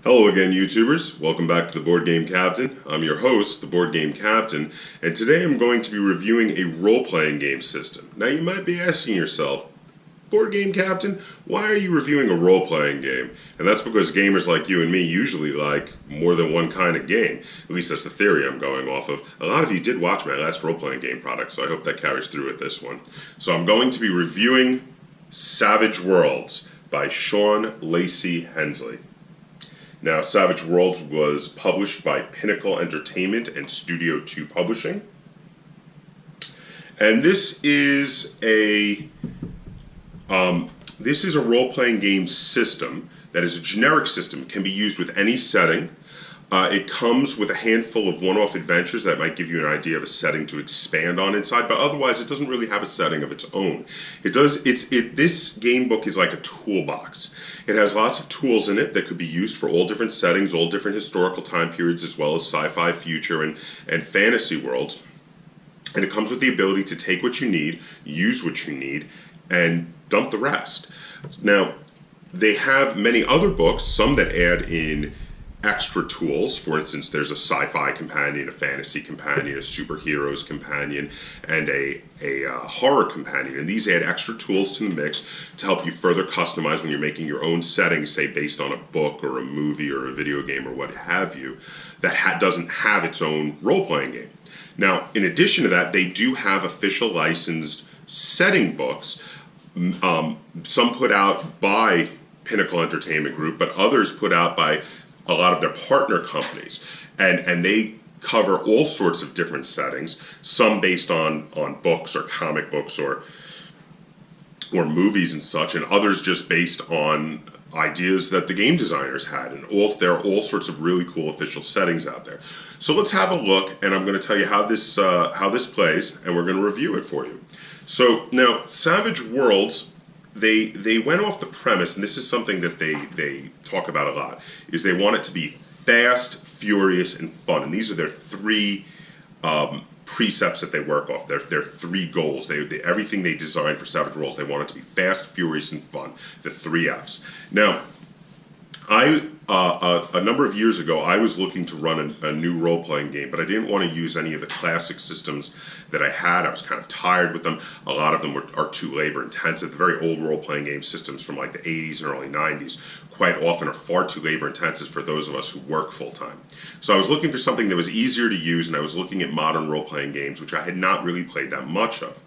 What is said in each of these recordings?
Hello again, YouTubers. Welcome back to the Board Game Captain. I'm your host, the Board Game Captain, and today I'm going to be reviewing a role-playing game system. Now you might be asking yourself, Board Game Captain, why are you reviewing a role-playing game? And that's because gamers like you and me usually like more than one kind of game. At least that's the theory I'm going off of. A lot of you did watch my last role-playing game product, so I hope that carries through with this one. So I'm going to be reviewing Savage Worlds by Sean Lacey Hensley. Now, Savage Worlds was published by Pinnacle Entertainment and Studio 2 Publishing. And this is a role-playing game system that is a generic system. It can be used with any setting. It comes with a handful of one-off adventures that might give you an idea of a setting to expand on inside, but otherwise it doesn't really have a setting of its own. This game book is like a toolbox. It has lots of tools in it that could be used for all different settings, all different historical time periods, as well as sci-fi, future, and fantasy worlds. And it comes with the ability to take what you need, use what you need, and dump the rest. Now, they have many other books, some that add in extra tools. For instance, there's a sci-fi companion, a fantasy companion, a superheroes companion, and a horror companion. And these add extra tools to the mix to help you further customize when you're making your own settings, say based on a book or a movie or a video game or what have you, that doesn't have its own role-playing game. Now, in addition to that, they do have official licensed setting books, some put out by Pinnacle Entertainment Group, but others put out by a lot of their partner companies, and they cover all sorts of different settings, some based on books or comic books or movies and such, and others just based on ideas that the game designers had, and there are all sorts of really cool official settings out there. So let's have a look, and I'm going to tell you how this plays, and we're going to review it for you. So now, Savage Worlds, they went off the premise, and this is something that they talk about a lot, is they want it to be fast, furious, and fun. And these are their three precepts that they work off. Their three goals. Everything they design for Savage Worlds, they want it to be fast, furious, and fun. The three Fs. Now, a number of years ago, I was looking to run a new role-playing game, but I didn't want to use any of the classic systems that I had. I was kind of tired with them. A lot of them are too labor-intensive. The very old role-playing game systems from like the 80s and early 90s quite often are far too labor-intensive for those of us who work full-time. So I was looking for something that was easier to use, and I was looking at modern role-playing games, which I had not really played that much of.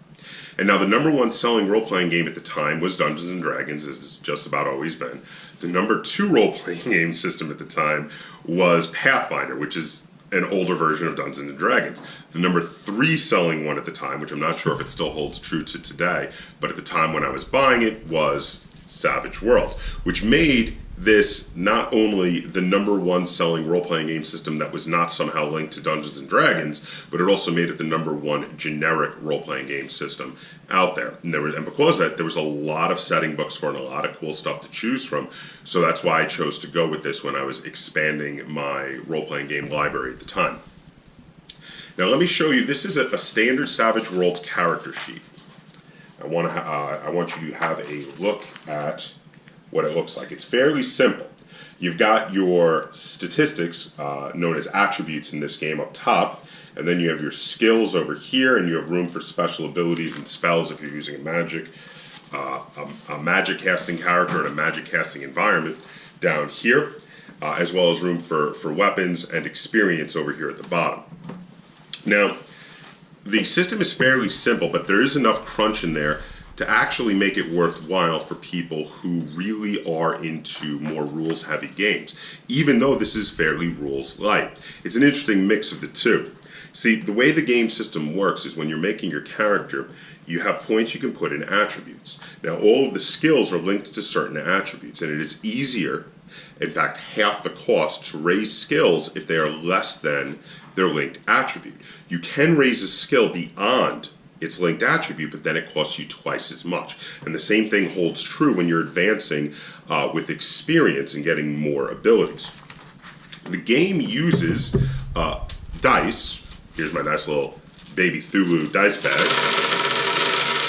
And now the number one selling role-playing game at the time was Dungeons & Dragons, as it's just about always been. The number two role-playing game system at the time was Pathfinder, which is an older version of Dungeons & Dragons. The number three selling one at the time, which I'm not sure if it still holds true to today, but at the time when I was buying it, was Savage Worlds, which made this not only the number one selling role-playing game system that was not somehow linked to Dungeons & Dragons, but it also made it the number one generic role-playing game system out there. And because of that, there was a lot of setting books for it and a lot of cool stuff to choose from. So that's why I chose to go with this when I was expanding my role-playing game library at the time. Now let me show you, this is a standard Savage Worlds character sheet. I want you to have a look at what it looks like. It's fairly simple. You've got your statistics, known as attributes in this game, up top, and then you have your skills over here, and you have room for special abilities and spells if you're using a magic casting character in a magic casting environment down here, as well as room for weapons and experience over here at the bottom. Now, the system is fairly simple, but there is enough crunch in there to actually make it worthwhile for people who really are into more rules-heavy games, even though this is fairly rules-light. It's an interesting mix of the two. See, the way the game system works is when you're making your character, you have points you can put in attributes. Now, all of the skills are linked to certain attributes, and it is easier, in fact, half the cost, to raise skills if they are less than their linked attribute. You can raise a skill beyond its linked attribute, but then it costs you twice as much. And the same thing holds true when you're advancing with experience and getting more abilities. The game uses dice. Here's my nice little baby Thulu dice bag.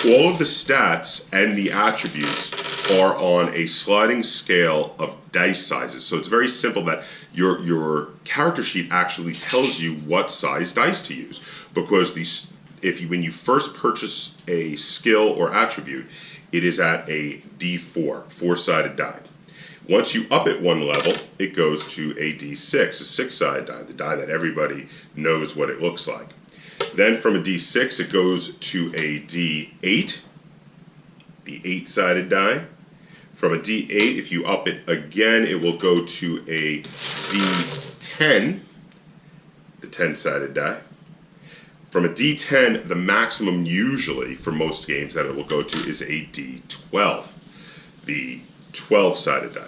All of the stats and the attributes are on a sliding scale of dice sizes. So it's very simple that your character sheet actually tells you what size dice to use, because when you first purchase a skill or attribute, it is at a D4, four-sided die. Once you up it one level, it goes to a D6, a six-sided die, the die that everybody knows what it looks like. Then from a D6, it goes to a D8, the eight-sided die. From a D8, if you up it again, it will go to a D10, the 10-sided die. From a D10, the maximum usually for most games that it will go to is a D12, the 12-sided die.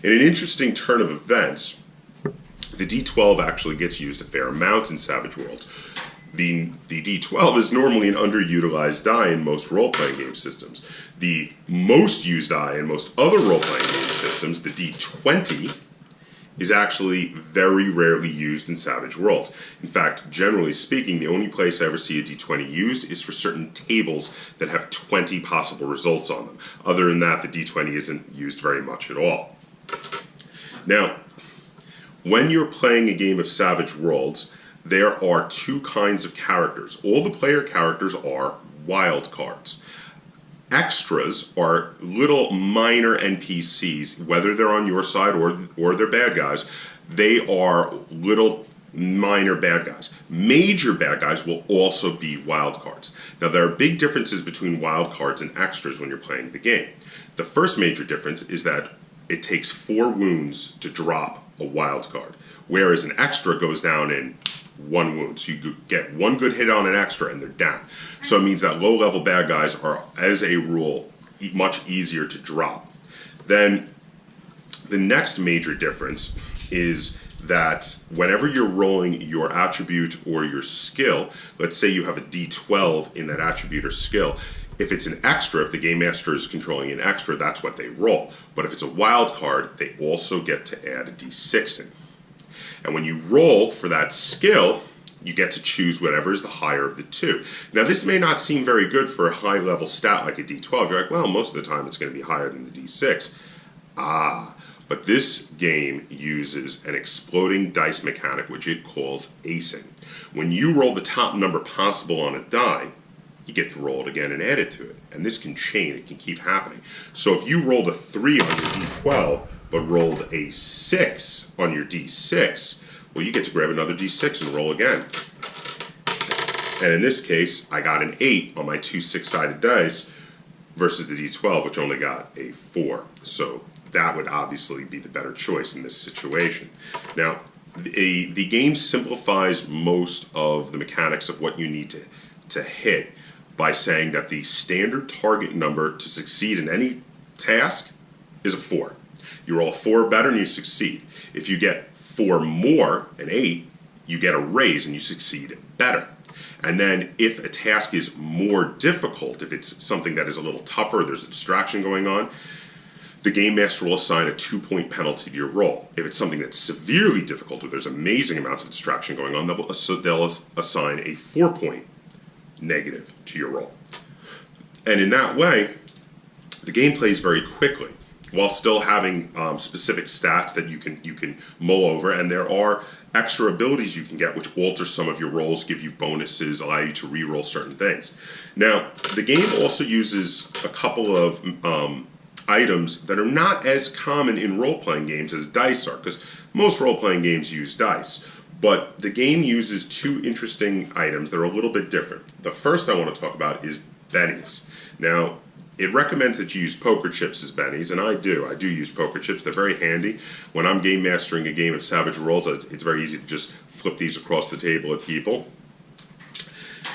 In an interesting turn of events, the D12 actually gets used a fair amount in Savage Worlds. The D12 is normally an underutilized die in most role-playing game systems. The most used die in most other role-playing game systems, the D20, is actually very rarely used in Savage Worlds. In fact, generally speaking, the only place I ever see a D20 used is for certain tables that have 20 possible results on them. Other than that, the D20 isn't used very much at all. Now, when you're playing a game of Savage Worlds, there are two kinds of characters. All the player characters are wild cards. Extras are little minor NPCs, whether they're on your side or they're bad guys. They are little minor bad guys. Major bad guys will also be wild cards. Now, there are big differences between wild cards and extras when you're playing the game. The first major difference is that it takes 4 wounds to drop a wild card, whereas an extra goes down in 1 wound. So you get 1 good hit on an extra and they're down. So it means that low-level bad guys are, as a rule, much easier to drop. Then the next major difference is that whenever you're rolling your attribute or your skill, let's say you have a D12 in that attribute or skill, if it's an extra, if the Game Master is controlling an extra, that's what they roll. But if it's a wild card, they also get to add a D6 in. And when you roll for that skill, you get to choose whatever is the higher of the two. Now, this may not seem very good for a high-level stat like a D12. You're like, well, most of the time it's going to be higher than the D6. But this game uses an exploding dice mechanic, which it calls acing. When you roll the top number possible on a die, you get to roll it again and add it to it. And this can chain, it can keep happening. So if you rolled a 3 on your D12, but rolled a 6 on your D6, well, you get to grab another D6 and roll again. And in this case, I got an 8 on my 2 6-sided dice versus the D12, which only got a 4. So that would obviously be the better choice in this situation. Now, the game simplifies most of the mechanics of what you need to hit by saying that the standard target number to succeed in any task is a 4. You roll 4 better and you succeed. If you get 4 more, an 8, you get a raise and you succeed better. And then if a task is more difficult, if it's something that is a little tougher, there's a distraction going on, the Game Master will assign a 2-point penalty to your roll. If it's something that's severely difficult, or there's amazing amounts of distraction going on, they'll assign a 4-point negative to your roll. And in that way, the game plays very quickly, while still having specific stats that you can mull over, and there are extra abilities you can get which alter some of your rolls, give you bonuses, allow you to re-roll certain things. Now, the game also uses a couple of items that are not as common in role-playing games as dice are, because most role-playing games use dice. But the game uses 2 interesting items that are a little bit different. The first I want to talk about is bennies. Now, it recommends that you use poker chips as bennies, and I do. I do use poker chips. They're very handy. When I'm game mastering a game of Savage Worlds, it's very easy to just flip these across the table at people.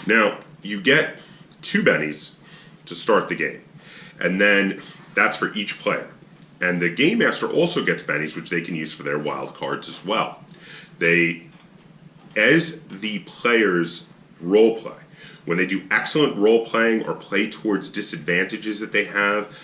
Now, you get 2 bennies to start the game, and then that's for each player. And the Game Master also gets bennies, which they can use for their wild cards as well. As the players roleplay, when they do excellent role-playing or play towards disadvantages that they have,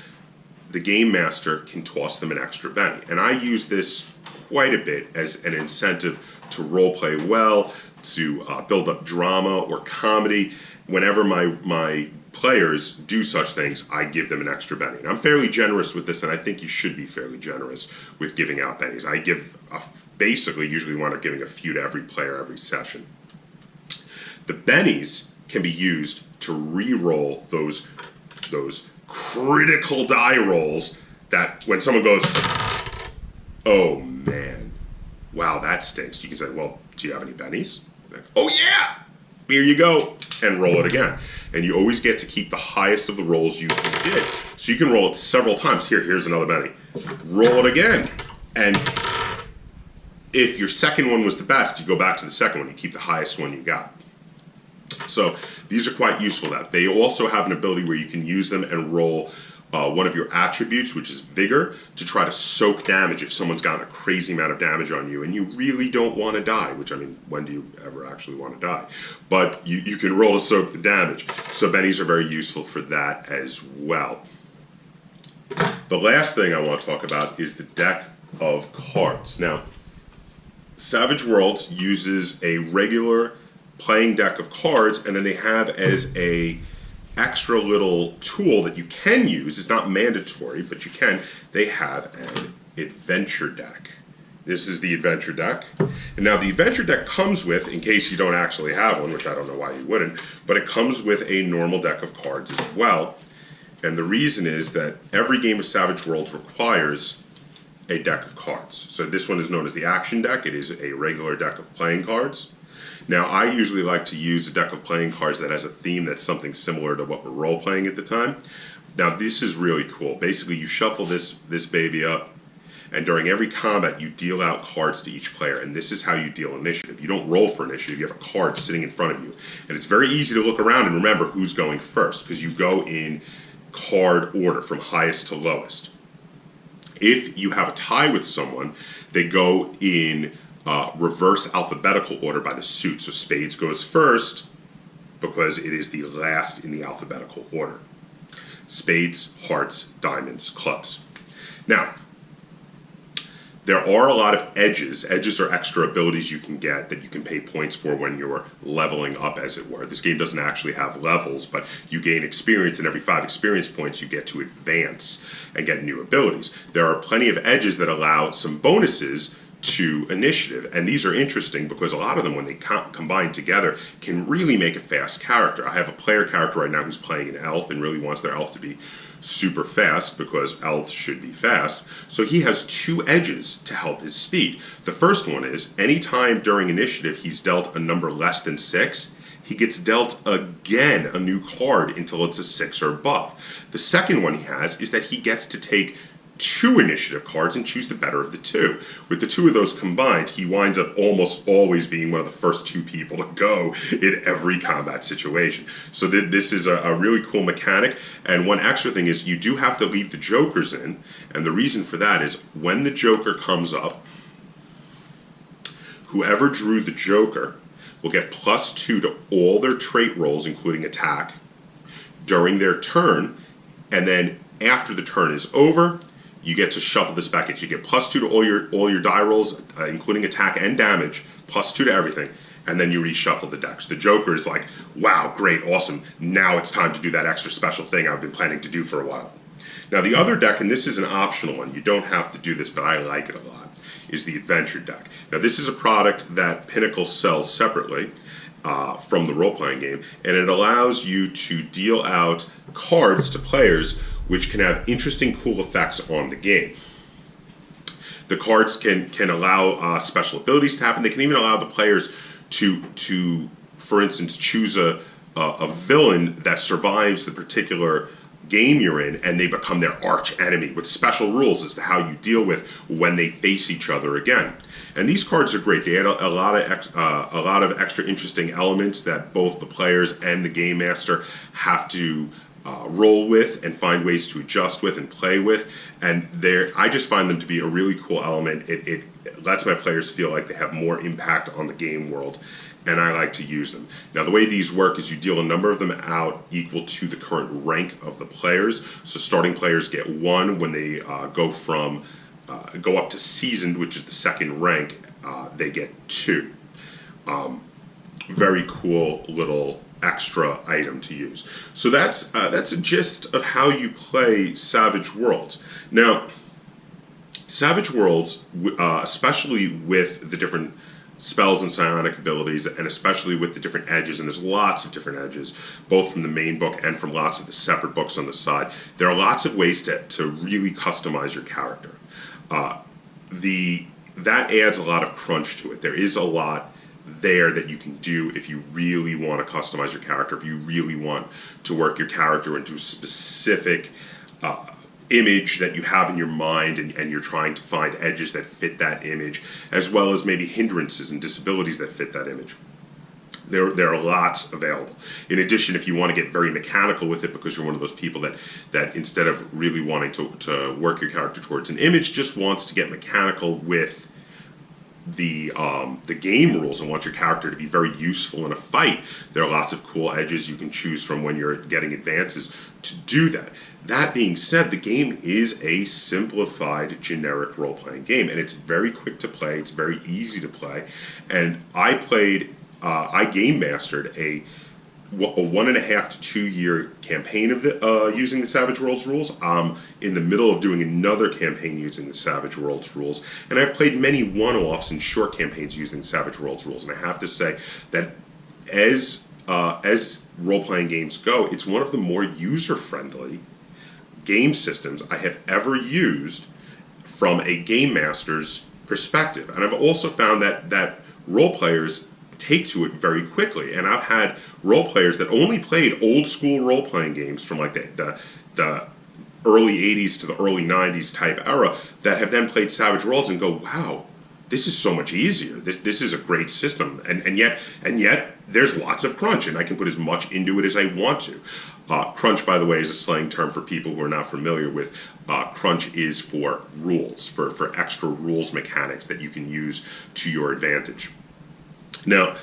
the Game Master can toss them an extra benny. And I use this quite a bit as an incentive to role-play well, to build up drama or comedy. Whenever my players do such things, I give them an extra Benny. And I'm fairly generous with this, and I think you should be fairly generous with giving out Bennies. I give, basically, usually wind up giving a few to every player every session. The Bennies can be used to re-roll those critical die rolls that when someone goes, oh man, wow, that stinks. You can say, well, do you have any Bennies? Oh yeah, here you go, and roll it again. And you always get to keep the highest of the rolls you did. So you can roll it several times. Here's another Benny. Roll it again. And if your second one was the best, you go back to the second one. You keep the highest one you got. So these are quite useful. That they also have an ability where you can use them and roll one of your attributes, which is Vigor, to try to soak damage if someone's gotten a crazy amount of damage on you and you really don't want to die, which, I mean, when do you ever actually want to die? But you can roll to soak the damage. So Bennies are very useful for that as well. The last thing I want to talk about is the deck of cards. Now, Savage Worlds uses a regular playing deck of cards, and then they have as a extra little tool that you can use. It's not mandatory, but you can. They have an adventure deck. This is the adventure deck. And now the adventure deck comes with, in case you don't actually have one, which I don't know why you wouldn't, but it comes with a normal deck of cards as well. And the reason is that every game of Savage Worlds requires a deck of cards. So this one is known as the action deck. It is a regular deck of playing cards. Now, I usually like to use a deck of playing cards that has a theme that's something similar to what we're role-playing at the time. Now, this is really cool. Basically, you shuffle this baby up, and during every combat, you deal out cards to each player, and this is how you deal initiative. You don't roll for initiative. You have a card sitting in front of you, and it's very easy to look around and remember who's going first, because you go in card order from highest to lowest. If you have a tie with someone, they go in reverse alphabetical order by the suit. So spades goes first because it is the last in the alphabetical order. Spades, hearts, diamonds, clubs. Now, there are a lot of edges. Edges are extra abilities you can get that you can pay points for when you're leveling up, as it were. This game doesn't actually have levels, but you gain experience, and every 5 experience points you get to advance and get new abilities. There are plenty of edges that allow some bonuses to initiative, and these are interesting because a lot of them, when they combine together, can really make a fast character. I have a player character right now who's playing an elf and really wants their elf to be super fast because elves should be fast. So he has 2 edges to help his speed. The first one is anytime during initiative he's dealt a number less than 6, he gets dealt again a new card until it's a 6 or above. The second one he has is that he gets to take 2 initiative cards and choose the better of the 2. With the 2 of those combined, he winds up almost always being one of the first 2 people to go in every combat situation. So this is a really cool mechanic. And one extra thing is you do have to leave the jokers in, and the reason for that is when the joker comes up, whoever drew the joker will get +2 to all their trait rolls, including attack, during their turn, and then after the turn is over, you get to shuffle this back in. So you get +2 to all your die rolls, including attack and damage, +2 to everything, and then you reshuffle the decks. The Joker is like, wow, great, awesome. Now it's time to do that extra special thing I've been planning to do for a while. Now the other deck, and this is an optional one, you don't have to do this, but I like it a lot, is the Adventure deck. Now this is a product that Pinnacle sells separately from the role-playing game, and it allows you to deal out cards to players which can have interesting, cool effects on the game. The cards can allow special abilities to happen. They can even allow the players to for instance, choose a villain that survives the particular game you're in, and they become their arch enemy with special rules as to how you deal with when they face each other again. And these cards are great. They add a lot of extra interesting elements that both the players and the game master have to roll with and find ways to adjust with and play with. And I just find them to be a really cool element. It lets my players feel like they have more impact on the game world, and I like to use them. Now the way these work is you deal a number of them out equal to the current rank of the players. So starting players get 1 when they go up to seasoned, which is the second rank, they get 2. Very cool little extra item to use. So that's a gist of how you play Savage Worlds. Now, Savage Worlds, especially with the different spells and psionic abilities, and especially with the different edges, and there's lots of different edges, both from the main book and from lots of the separate books on the side. There are lots of ways to really customize your character. That adds a lot of crunch to it. There is a lot there that you can do if you really want to customize your character, if you really want to work your character into a specific image that you have in your mind, and you're trying to find edges that fit that image, as well as maybe hindrances and disabilities that fit that image. There are lots available. In addition, if you want to get very mechanical with it because you're one of those people that instead of really wanting to work your character towards an image, just wants to get mechanical with the game rules and want your character to be very useful in a fight, there are lots of cool edges you can choose from when you're getting advances to do that. That being said, the game is a simplified, generic role-playing game, and it's very quick to play, it's very easy to play, and I game mastered a 1.5 to 2 year campaign of using the Savage Worlds rules. I'm in the middle of doing another campaign using the Savage Worlds rules, and I've played many one-offs and short campaigns using the Savage Worlds rules. And I have to say that as role-playing games go, it's one of the more user-friendly game systems I have ever used from a game master's perspective. And I've also found that role players take to it very quickly. And I've had role players that only played old school role playing games from like the early 80s to the early 90s type era that have then played Savage Worlds and go, wow, this is so much easier. This is a great system. And yet there's lots of crunch, and I can put as much into it as I want to. Crunch, by the way, is a slang term for people who are not familiar with. Crunch is for rules, for extra rules mechanics that you can use to your advantage. Now,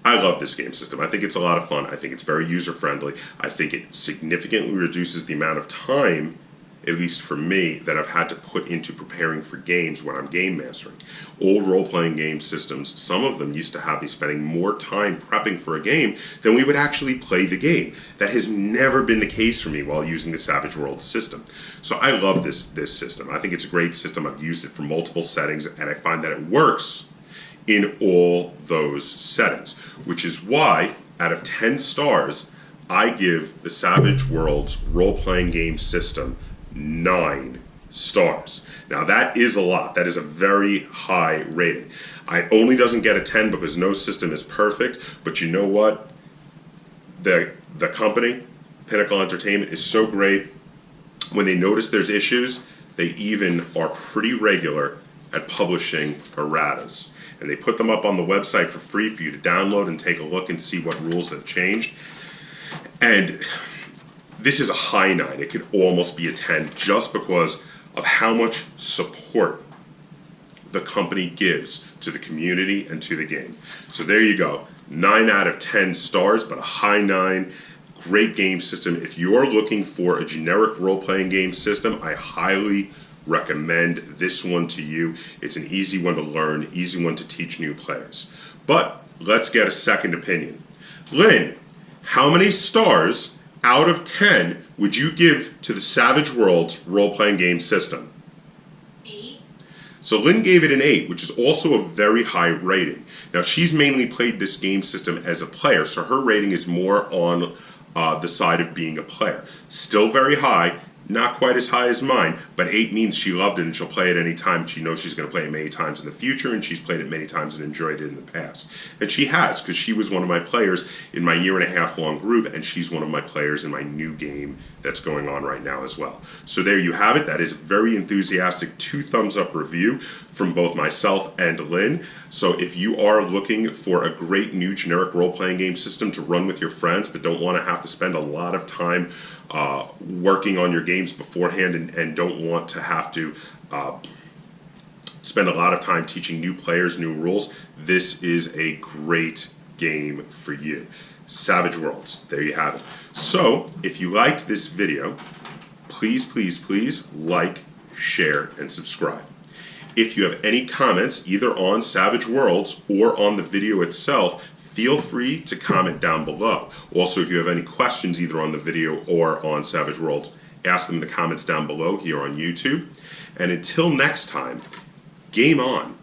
I love this game system. I think it's a lot of fun. I think it's very user-friendly. I think it significantly reduces the amount of time, at least for me, that I've had to put into preparing for games when I'm game mastering. Old role-playing game systems, some of them used to have me spending more time prepping for a game than we would actually play the game. That has never been the case for me while using the Savage Worlds system. So I love this system. I think it's a great system. I've used it for multiple settings, and I find that it works in all those settings, which is why, out of 10 stars, I give the Savage Worlds role-playing game system 9 stars. Now that is a lot. That is a very high rating. It only doesn't get a 10 because no system is perfect, but you know what? The company, Pinnacle Entertainment, is so great. When they notice there's issues, they even are pretty regular at publishing erratas. And they put them up on the website for free for you to download and take a look and see what rules have changed. And this is a high 9. It could almost be a 10 just because of how much support the company gives to the community and to the game. So there you go. 9 out of 10 stars, but a high 9. Great game system. If you're looking for a generic role-playing game system, I highly recommend this one to you. It's an easy one to learn, easy one to teach new players. But let's get a second opinion. Lynn, how many stars out of 10 would you give to the Savage Worlds role-playing game system? 8. So Lynn gave it an 8, which is also a very high rating. Now she's mainly played this game system as a player, so her rating is more on the side of being a player. Still very high, not quite as high as mine, but 8 means she loved it and she'll play it any time. She knows she's going to play it many times in the future, and she's played it many times and enjoyed it in the past. And she has, because she was one of my players in my 1.5 year long group, and she's one of my players in my new game that's going on right now as well. So there you have it. That is a very enthusiastic 2 thumbs up review from both myself and Lynn. So if you are looking for a great new generic role-playing game system to run with your friends, but don't want to have to spend a lot of time working on your games beforehand, and don't want to have to spend a lot of time teaching new players new rules, this is a great game for you. Savage Worlds, there you have it. So if you liked this video, please like, share, and subscribe. If you have any comments either on Savage Worlds or on the video itself, feel free to comment down below. Also, if you have any questions either on the video or on Savage Worlds, ask them in the comments down below here on YouTube. And until next time, game on.